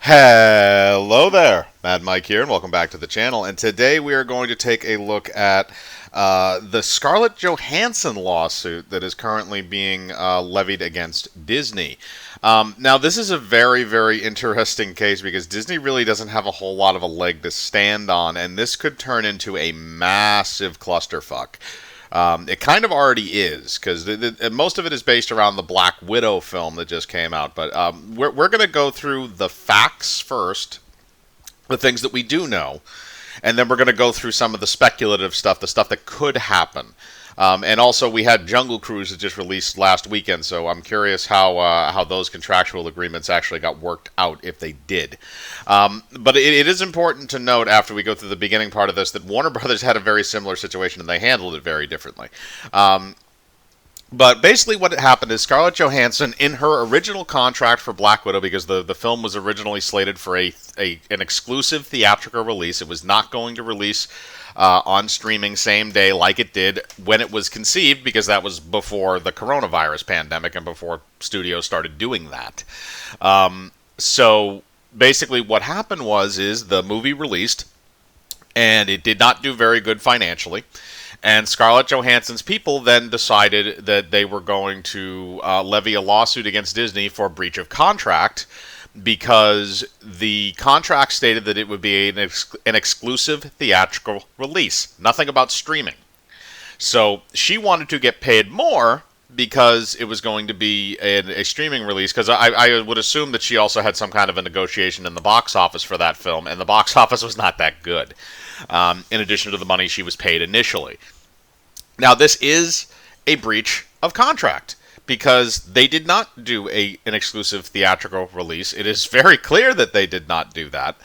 Hello there, Mad Mike here, and welcome back to the channel. And today we are going to take a look at the Scarlett Johansson lawsuit that is currently being levied against Disney. Now, this is a very, very interesting case because Disney really doesn't have a whole lot of a leg to stand on, and this could turn into a massive clusterfuck. It kind of already is, because most of it is based around the Black Widow film that just came out. But we're going to go through the facts first, the things that we do know, and then we're going to go through some of the speculative stuff, the stuff that could happen. And also, we had Jungle Cruise that just released last weekend, so I'm curious how those contractual agreements actually got worked out, if they did. But it is important to note, after we go through the beginning part of this, that Warner Brothers had a very similar situation, and they handled it very differently. But basically what happened is Scarlett Johansson, in her original contract for Black Widow, because the film was originally slated for an exclusive theatrical release, it was not going to release on streaming same day like it did when it was conceived, because that was before the coronavirus pandemic and before studios started doing that. So basically what happened is the movie released, and it did not do very good financially. And Scarlett Johansson's people then decided that they were going to levy a lawsuit against Disney for breach of contract, because the contract stated that it would be an exclusive theatrical release. Nothing about streaming. So she wanted to get paid more because it was going to be a streaming release, because I would assume that she also had some kind of a negotiation in the box office for that film, and the box office was not that good, in addition to the money she was paid initially. Now, this is a breach of contract, because they did not do an exclusive theatrical release. It is very clear that they did not do that.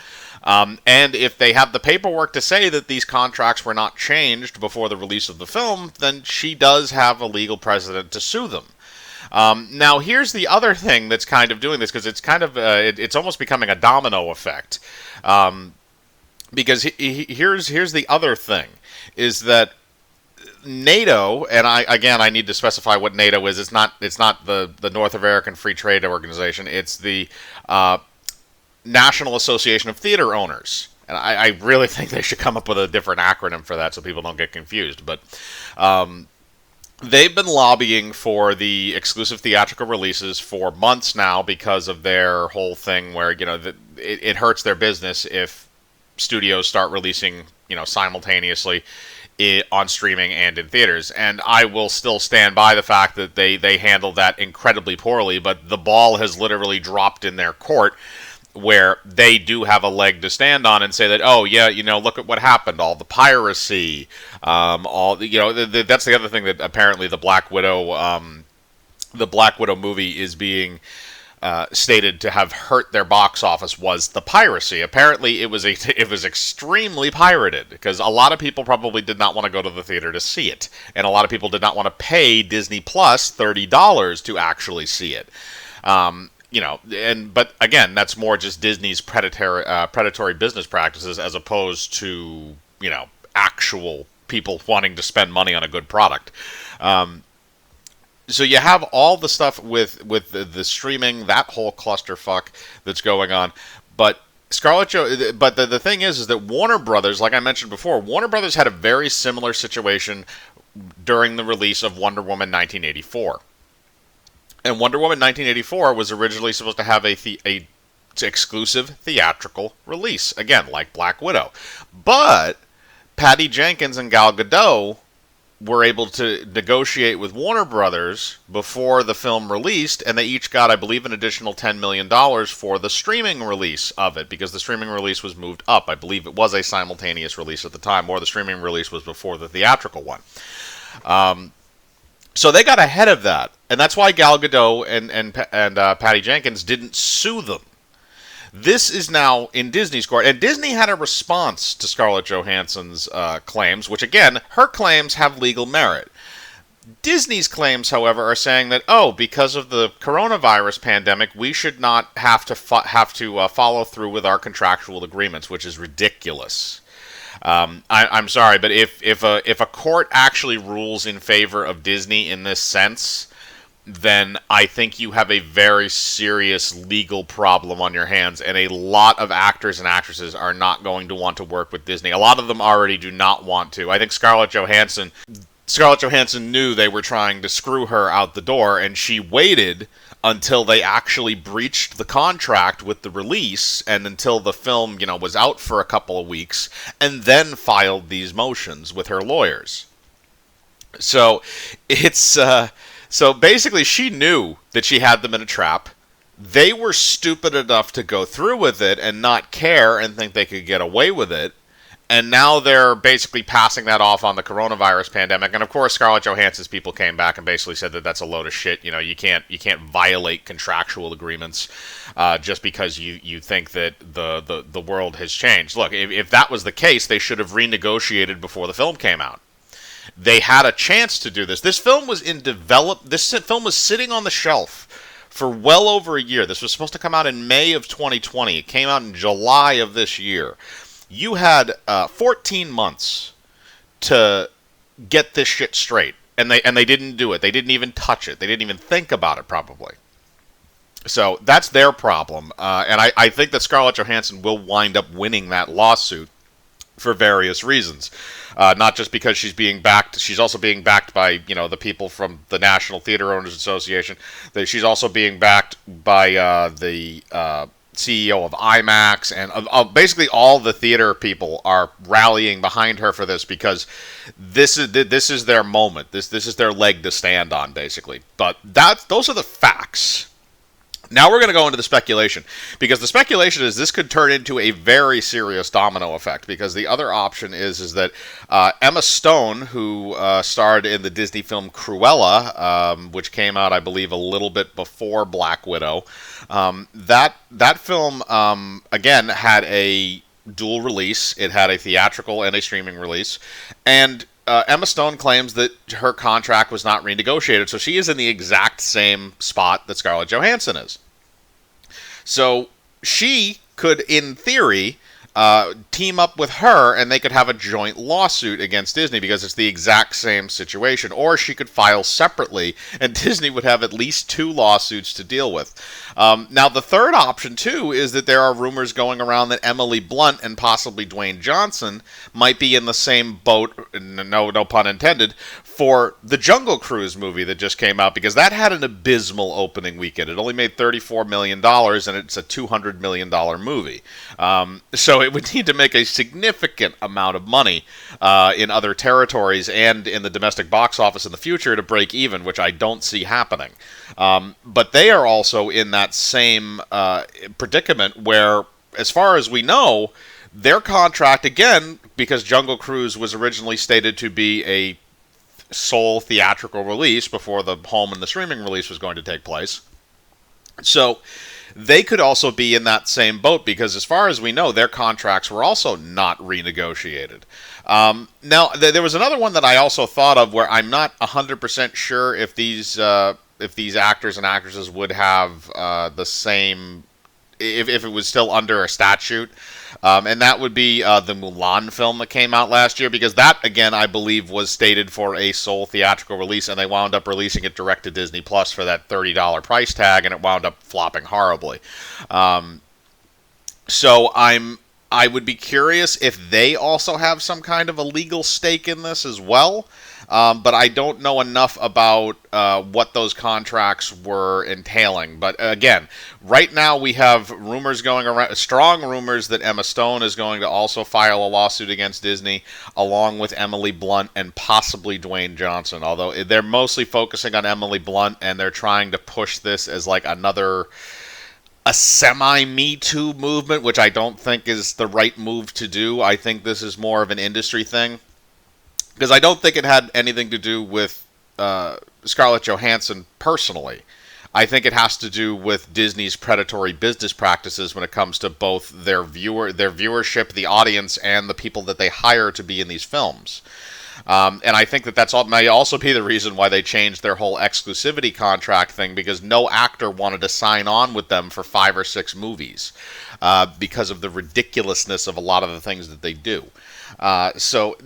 And if they have the paperwork to say that these contracts were not changed before the release of the film, then she does have a legal precedent to sue them. Now, here's the other thing that's kind of doing this, because it's kind of it's almost becoming a domino effect. Because here's the other thing, is that NATO, and I need to specify what NATO is. It's not the North American Free Trade Organization. It's the National Association of Theater Owners. And I really think they should come up with a different acronym for that so people don't get confused. But they've been lobbying for the exclusive theatrical releases for months now, because of their whole thing where, it hurts their business if studios start releasing, simultaneously on streaming and in theaters. And I will still stand by the fact that they handled that incredibly poorly, but the ball has literally dropped in their court, where they do have a leg to stand on and say that, oh yeah, look at what happened, all the piracy, that's the other thing, that apparently the Black Widow movie is being stated to have hurt their box office, was the piracy. Apparently, it was extremely pirated, because a lot of people probably did not want to go to the theater to see it, and a lot of people did not want to pay Disney Plus $30 to actually see it. But again, that's more just Disney's predatory business practices, as opposed to actual people wanting to spend money on a good product. So you have all the stuff with the streaming, that whole clusterfuck that's going on. But the thing is that Warner Brothers, like I mentioned before, Warner Brothers had a very similar situation during the release of Wonder Woman 1984. And Wonder Woman 1984 was originally supposed to have a exclusive theatrical release, again, like Black Widow. But Patty Jenkins and Gal Gadot were able to negotiate with Warner Brothers before the film released, and they each got, I believe, an additional $10 million for the streaming release of it, because the streaming release was moved up. I believe it was a simultaneous release at the time, or the streaming release was before the theatrical one. So they got ahead of that, and that's why Gal Gadot and Patty Jenkins didn't sue them. This is now in Disney's court, and Disney had a response to Scarlett Johansson's claims, which, again, her claims have legal merit. Disney's claims, however, are saying that, because of the coronavirus pandemic, we should not have to follow through with our contractual agreements, which is ridiculous. I'm sorry, but if a court actually rules in favor of Disney in this sense, then I think you have a very serious legal problem on your hands, and a lot of actors and actresses are not going to want to work with Disney. A lot of them already do not want to. I think Scarlett Johansson knew they were trying to screw her out the door, and she waited until they actually breached the contract with the release and until the film, was out for a couple of weeks, and then filed these motions with her lawyers. So it's so basically she knew that she had them in a trap. They were stupid enough to go through with it and not care and think they could get away with it. And now they're basically passing that off on the coronavirus pandemic. And of course, Scarlett Johansson's people came back and basically said that that's a load of shit. You can't violate contractual agreements just because you think that the world has changed. Look, if that was the case, they should have renegotiated before the film came out. They had a chance to do this. This film was This film was sitting on the shelf for well over a year. This was supposed to come out in May of 2020. It came out in July of this year. You had 14 months to get this shit straight, and they didn't do it. They didn't even touch it. They didn't even think about it, probably. So that's their problem, and I think that Scarlett Johansson will wind up winning that lawsuit for various reasons. Not just because she's being backed, she's also being backed by, the people from the National Theater Owners Association. She's also being backed by the CEO of IMAX, and basically all the theater people are rallying behind her for this because this is their moment. This is their leg to stand on, basically. But those are the facts. Now we're going to go into the speculation, because the speculation is this could turn into a very serious domino effect, because the other option is that Emma Stone, who starred in the Disney film Cruella, which came out, I believe, a little bit before Black Widow, that film, again, had a dual release. It had a theatrical and a streaming release, and Emma Stone claims that her contract was not renegotiated, so she is in the exact same spot that Scarlett Johansson is. So she could, in theory, team up with her, and they could have a joint lawsuit against Disney because it's the exact same situation. Or she could file separately, and Disney would have at least 2 lawsuits to deal with. Now, the third option, too, is that there are rumors going around that Emily Blunt and possibly Dwayne Johnson might be in the same boat, no pun intended, for the Jungle Cruise movie that just came out, because that had an abysmal opening weekend. It only made $34 million, and it's a $200 million movie. So it would need to make a significant amount of money in other territories and in the domestic box office in the future to break even, which I don't see happening. But they are also in that same predicament where, as far as we know, their contract, again, because Jungle Cruise was originally stated to be a sole theatrical release before the home and the streaming release was going to take place. So they could also be in that same boat, because as far as we know, their contracts were also not renegotiated. Now, there was another one that I also thought of where I'm not 100% sure if these actors and actresses would have the same, if it was still under a statute. And that would be the Mulan film that came out last year, because that, again, I believe was stated for a sole theatrical release, and they wound up releasing it direct to Disney Plus for that $30 price tag, and it wound up flopping horribly. So I would be curious if they also have some kind of a legal stake in this as well. But I don't know enough about what those contracts were entailing. But again, right now we have rumors going around, strong rumors that Emma Stone is going to also file a lawsuit against Disney, along with Emily Blunt and possibly Dwayne Johnson. Although they're mostly focusing on Emily Blunt, and they're trying to push this as like a semi-Me Too movement, which I don't think is the right move to do. I think this is more of an industry thing, because I don't think it had anything to do with Scarlett Johansson personally. I think it has to do with Disney's predatory business practices when it comes to both their viewership, the audience, and the people that they hire to be in these films. And I think that may also be the reason why they changed their whole exclusivity contract thing, because no actor wanted to sign on with them for 5 or 6 movies because of the ridiculousness of a lot of the things that they do. So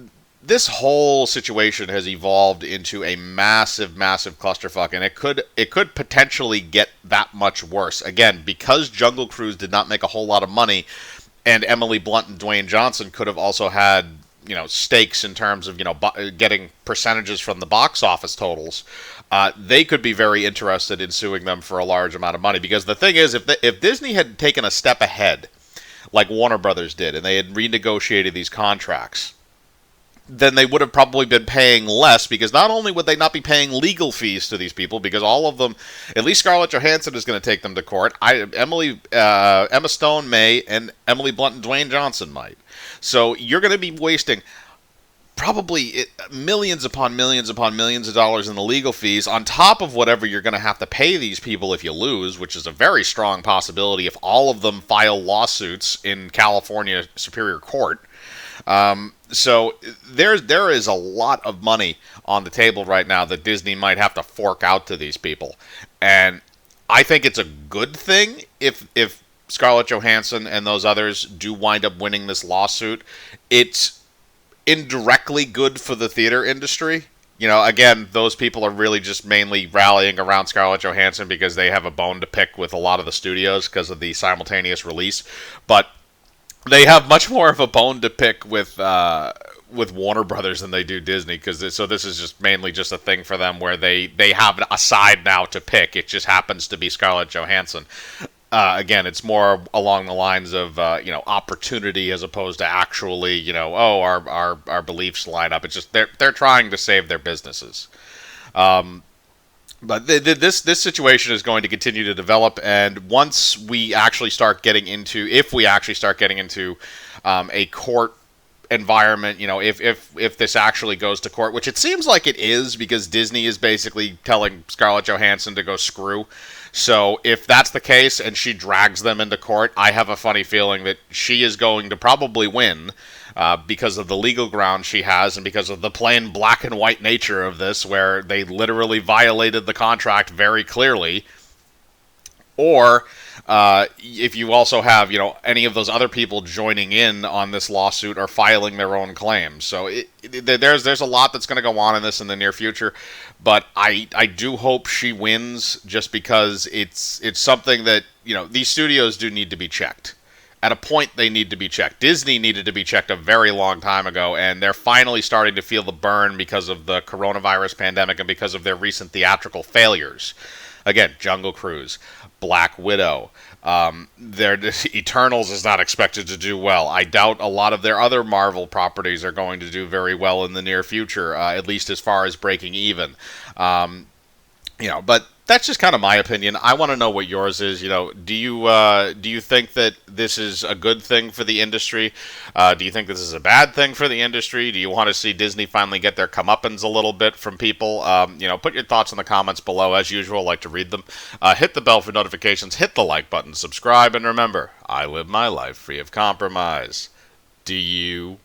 this whole situation has evolved into a massive, massive clusterfuck, and it could potentially get that much worse. Again, because Jungle Cruise did not make a whole lot of money, and Emily Blunt and Dwayne Johnson could have also had stakes in terms of getting percentages from the box office totals. They could be very interested in suing them for a large amount of money, because the thing is, if Disney had taken a step ahead, like Warner Brothers did, and they had renegotiated these contracts, then they would have probably been paying less, because not only would they not be paying legal fees to these people, because all of them, at least Scarlett Johansson is going to take them to court. Emma Stone may, and Emily Blunt and Dwayne Johnson might. So you're going to be wasting probably millions upon millions upon millions of dollars in the legal fees, on top of whatever you're going to have to pay these people if you lose, which is a very strong possibility if all of them file lawsuits in California Superior Court. So there is a lot of money on the table right now that Disney might have to fork out to these people, and I think it's a good thing if Scarlett Johansson and those others do wind up winning this lawsuit. It's indirectly good for the theater industry. Again, those people are really just mainly rallying around Scarlett Johansson because they have a bone to pick with a lot of the studios because of the simultaneous release, but they have much more of a bone to pick with Warner Brothers than they do Disney, so this is just mainly just a thing for them where they have a side now to pick. It just happens to be Scarlett Johansson. Again, it's more along the lines of opportunity as opposed to actually our beliefs line up. It's just they're trying to save their businesses. But this situation is going to continue to develop, and once we actually start getting into, if we actually start getting into a court environment, if this actually goes to court, which it seems like it is, because Disney is basically telling Scarlett Johansson to go screw. So if that's the case and she drags them into court, I have a funny feeling that she is going to probably win, because of the legal ground she has and because of the plain black and white nature of this, where they literally violated the contract very clearly. Or if you also have any of those other people joining in on this lawsuit or filing their own claims. So there's a lot that's going to go on in this in the near future, but I do hope she wins, just because it's something that these studios do need to be checked. At a point, they need to be checked. Disney needed to be checked a very long time ago, and they're finally starting to feel the burn because of the coronavirus pandemic and because of their recent theatrical failures. Again, Jungle Cruise, Black Widow. Their Eternals is not expected to do well. I doubt a lot of their other Marvel properties are going to do very well in the near future, at least as far as breaking even. But that's just kind of my opinion. I want to know what yours is. Do you think that this is a good thing for the industry? Do you think this is a bad thing for the industry? Do you want to see Disney finally get their comeuppance a little bit from people? Put your thoughts in the comments below. As usual, I like to read them. Hit the bell for notifications. Hit the like button. Subscribe. And remember, I live my life free of compromise. Do you?